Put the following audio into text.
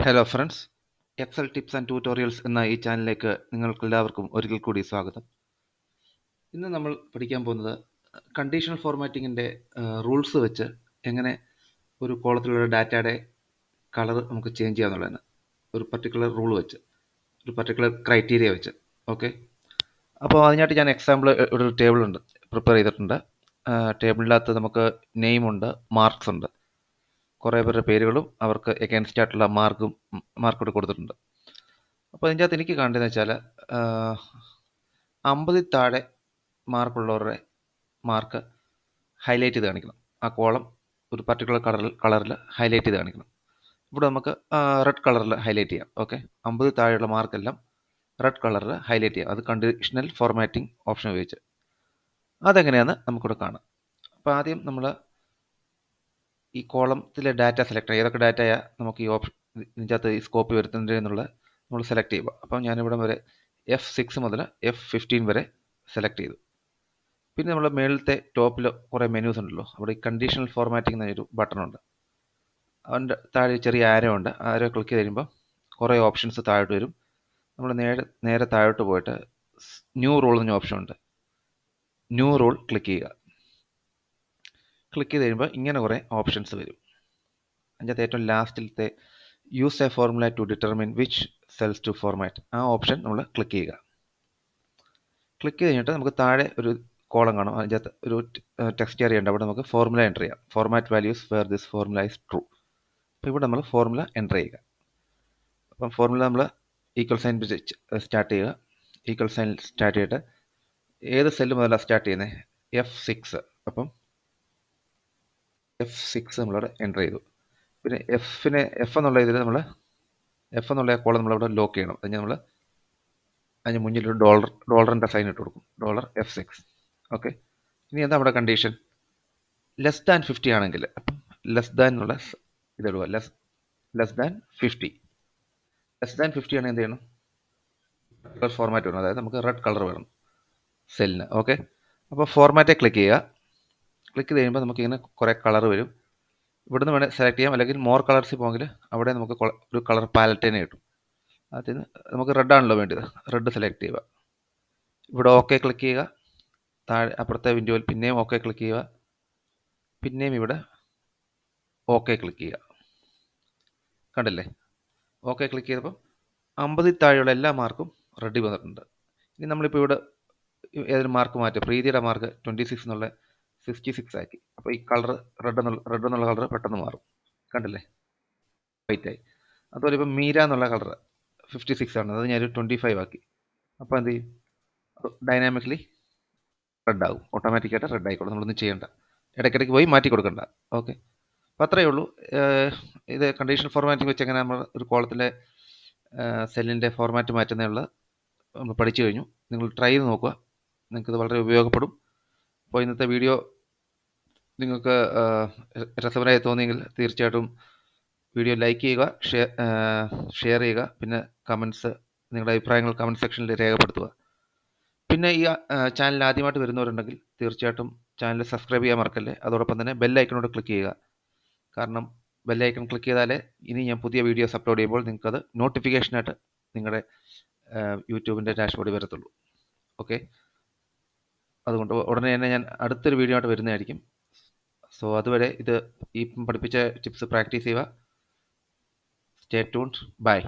Hello friends, Excel tips and tutorials എന്ന ഈ ചാനലിലേക്ക് നിങ്ങൾക്കെല്ലാവർക്കും ഒരിക്കൽ കൂടി സ്വാഗതം. ഇന്ന് നമ്മൾ പഠിക്കാൻ പോകുന്നത് കണ്ടീഷണൽ ഫോർമാറ്റിങ്ങിൻ്റെ റൂൾസ് വെച്ച് എങ്ങനെ ഒരു കോളത്തിലുള്ള ഡാറ്റയുടെ കളർ നമുക്ക് ചേഞ്ച് ചെയ്യാന്നുള്ളതാണ്. ഒരു പർട്ടിക്കുലർ റൂൾ വെച്ച്, ഒരു പർട്ടിക്കുലർ ക്രൈറ്റീരിയ വെച്ച്. ഓക്കെ, അപ്പോൾ അതിനായിട്ട് ഞാൻ എക്സാമ്പിൾ ഒരു ടേബിളുണ്ട് പ്രിപ്പയർ ചെയ്തിട്ടുണ്ട്. ടേബിളിനകത്ത് നമുക്ക് നെയിമുണ്ട്, മാർക്സ് ഉണ്ട്, കുറേ പേരുടെ പേരുകളും അവർക്ക് എഗൻസ്റ്റ് ആയിട്ടുള്ള മാർക്കൂടെ കൊടുത്തിട്ടുണ്ട്. അപ്പോൾ അതിൻ്റെ അകത്ത് എനിക്ക് കാണേണ്ടതെന്ന് വെച്ചാൽ 50 താഴെ മാർക്കുള്ളവരുടെ മാർക്ക് ഹൈലൈറ്റ് ചെയ്ത് കാണിക്കണം. ആ കോളം ഒരു പർട്ടിക്കുലർ കളറിൽ ഹൈലൈറ്റ് ചെയ്ത് കാണിക്കണം. ഇവിടെ നമുക്ക് റെഡ് കളറിൽ ഹൈലൈറ്റ് ചെയ്യാം. ഓക്കെ, 50 താഴെയുള്ള മാർക്കെല്ലാം റെഡ് കളറിൽ ഹൈലൈറ്റ് ചെയ്യാം. അത് കണ്ടീഷണൽ ഫോർമാറ്റിംഗ് ഓപ്ഷൻ ഉപയോഗിച്ച്. അതെങ്ങനെയാണെന്ന് നമുക്കിവിടെ കാണാം. അപ്പോൾ ആദ്യം നമ്മൾ ഈ കോളത്തിലെ ഡാറ്റ സെലക്ട് ചെയ്യുക. ഏതൊക്കെ ഡാറ്റയാണ് നമുക്ക് ഈ ഓപ്ഷൻ ഇതിൻ്റെ അകത്ത് ഈ സ്കോപ്പ് വരുത്തുന്നത് എന്നുള്ള നമ്മൾ സെലക്ട് ചെയ്യുക. അപ്പം ഞാനിവിടെ വരെ F6 മുതൽ F15 വരെ സെലക്ട് ചെയ്തു. പിന്നെ നമ്മൾ മേളിലത്തെ ടോപ്പിൽ കുറേ മെനൂസ് ഉണ്ടല്ലോ, അവിടെ ഈ കണ്ടീഷണൽ ഫോർമാറ്റിംഗ് എന്നൊരു ബട്ടൺ ഉണ്ട്. അതിൻ്റെ താഴെ ചെറിയ ആരോ ഉണ്ട്. ആരോ ക്ലിക്ക് ചെയ്ത് കഴിയുമ്പോൾ കുറേ ഓപ്ഷൻസ് താഴോട്ട് വരും. നമ്മൾ നേരെ താഴോട്ട് പോയിട്ട് ന്യൂ റൂൾ എന്ന ഓപ്ഷൻ ഉണ്ട്. ന്യൂ റൂൾ ക്ലിക്ക് ചെയ്യുക. ക്ലിക്ക് ചെയ്ത് കഴിയുമ്പോൾ ഇങ്ങനെ കുറേ ഓപ്ഷൻസ് വരും. അതിൻ്റെ ഏറ്റവും ലാസ്റ്റിലത്തെ use a formula to determine which cells to format, ആ ഓപ്ഷൻ നമ്മൾ ക്ലിക്ക് ചെയ്യുക. ക്ലിക്ക് ചെയ്ത് കഴിഞ്ഞിട്ട് നമുക്ക് താഴെ ഒരു കോളം കാണും. അതിൻ്റെ അകത്ത് ഒരു ടെക്സ്റ്റ് ഏരിയ ഉണ്ട്. അവിടെ നമുക്ക് ഫോർമുല എൻ്റർ ചെയ്യാം. Format values where this formula is true. അപ്പോൾ ഇവിടെ നമ്മൾ ഫോർമുല എൻ്റർ ചെയ്യുക. അപ്പം ഫോർമുല നമ്മൾ ഈക്വൽ സൈൻ സ്റ്റാർട്ട് ചെയ്യുക. ഈക്വൽ സൈൻ സ്റ്റാർട്ട് ചെയ്തിട്ട് ഏത് സെല്ല് മുതലാണ് സ്റ്റാർട്ട് ചെയ്യുന്നത്? F6. അപ്പം F6 നമ്മളിവിടെ എൻ്റർ ചെയ്തു. പിന്നെ എഫ് എന്നുള്ള ഇതിൽ നമ്മൾ എഫ് എന്നുള്ള കോളം നമ്മളിവിടെ ലോക്ക് ചെയ്യണം. അതിന് നമ്മൾ അതിന് മുന്നിലൊരു ഡോളറിൻ്റെ സൈൻ ഇട്ട് കൊടുക്കും. $F6. ഓക്കെ, ഇനി എന്താ നമ്മുടെ കണ്ടീഷൻ? ലെസ് ദാൻ 50 ആണെങ്കിൽ അപ്പം ലെസ് ദാൻ എന്നുള്ള ഇതിടുക. Less than 50. ലെസ് ദാൻ 50 ആണെങ്കിൽ എന്ത് ചെയ്യണം? ഫോർമാറ്റ് വേണം. അതായത് നമുക്ക് റെഡ് കളർ വേണം സെല്ലിന്. ഓക്കെ, അപ്പോൾ ഫോർമാറ്റെ ക്ലിക്ക് ചെയ്യുക. ക്ലിക്ക് ചെയ്ത് കഴിയുമ്പോൾ നമുക്കിങ്ങനെ കുറേ കളർ വരും. ഇവിടുന്ന് വേണേൽ സെലക്ട് ചെയ്യാം, അല്ലെങ്കിൽ മോർ കളേഴ്സിൽ പോകെങ്കിൽ അവിടെ നമുക്ക് ഒരു കളർ പാലറ്റിനെ കിട്ടും. അതിന് നമുക്ക് റെഡ് ആണല്ലോ വേണ്ടത്. റെഡ് സെലക്ട് ചെയ്യുക. ഇവിടെ ഓക്കെ ക്ലിക്ക് ചെയ്യുക. താഴെ അപ്പുറത്തെ വിൻഡോയിൽ പിന്നെയും ഓക്കെ ക്ലിക്ക് ചെയ്യുക. പിന്നെയും ഇവിടെ ഓക്കെ ക്ലിക്ക് ചെയ്യുക. കണ്ടില്ലേ? ഓക്കെ ക്ലിക്ക് ചെയ്തപ്പോൾ 50 താഴെയുള്ള എല്ലാ മാർക്കും റെഡി വന്നിട്ടുണ്ട്. ഇനി നമ്മളിപ്പോൾ ഇവിടെ ഏതൊരു മാർക്ക് മാറ്റും. പ്രീതിയുടെ മാർക്ക് 26 എന്നുള്ള 66 ആക്കി. അപ്പോൾ ഈ കളർ റെഡ് എന്നുള്ള കളർ പെട്ടെന്ന് മാറും. കണ്ടില്ലേ? വൈറ്റ് ആയി. അതുപോലെ ഇപ്പോൾ മീര എന്നുള്ള കളർ 56 ആണ്. അത് ഞാനൊരു 25 ആക്കി. അപ്പോൾ എന്ത് ചെയ്യും? ഡൈനാമിക്കലി റെഡ് ആകും. ഓട്ടോമാറ്റിക്കായിട്ട് റെഡ് ആയിക്കോളും. നമ്മളൊന്നും ചെയ്യേണ്ട. ഇടയ്ക്കിടയ്ക്ക് പോയി മാറ്റി കൊടുക്കണ്ട. ഓക്കെ, അപ്പോൾ അത്രയേ ഉള്ളൂ. ഇത് കണ്ടീഷണൽ ഫോർമാറ്റിംഗ് വെച്ച് എങ്ങനെ നമ്മൾ ഒരു കോളത്തിലെ സെല്ലിൻ്റെ ഫോർമാറ്റ് മാറ്റുന്നതിനുള്ള നമ്മൾ പഠിച്ചു കഴിഞ്ഞു. നിങ്ങൾ ട്രൈ ചെയ്ത് നോക്കുക. നിങ്ങൾക്കിത് വളരെ ഉപയോഗപ്പെടും. അപ്പോൾ ഇന്നത്തെ വീഡിയോ നിങ്ങൾക്ക് രസകരമായി തോന്നിയെങ്കിൽ തീർച്ചയായിട്ടും വീഡിയോ ലൈക്ക് ചെയ്യുക, ഷെയർ ചെയ്യുക. പിന്നെ കമൻറ്റ്സ്, നിങ്ങളുടെ അഭിപ്രായങ്ങൾ കമൻറ്റ് സെക്ഷനിൽ രേഖപ്പെടുത്തുക. പിന്നെ ഈ ചാനൽ ആദ്യമായിട്ട് വരുന്നവരുണ്ടെങ്കിൽ തീർച്ചയായിട്ടും ചാനൽ സബ്സ്ക്രൈബ് ചെയ്യാൻ മറക്കല്ലേ. അതോടൊപ്പം തന്നെ ബെല്ലൈക്കണോട് ക്ലിക്ക് ചെയ്യുക. കാരണം ബെല്ലൈക്കൺ ക്ലിക്ക് ചെയ്താലേ ഇനി ഞാൻ പുതിയ വീഡിയോസ് അപ്ലോഡ് ചെയ്യുമ്പോൾ നിങ്ങൾക്കത് നോട്ടിഫിക്കേഷനായിട്ട് നിങ്ങളുടെ യൂട്യൂബിൻ്റെ ഡാഷ്ബോർഡിൽ വരത്തുള്ളൂ. ഓക്കെ, അതുകൊണ്ട് ഉടനെ തന്നെ ഞാൻ അടുത്തൊരു വീഡിയോ ആയിട്ട് വരുന്നതായിരിക്കും. സോ അതുവരെ ഈ പഠിപ്പിച്ച ടിപ്സ് പ്രാക്ടീസ് ചെയ്യുക. Stay tuned. ബൈ.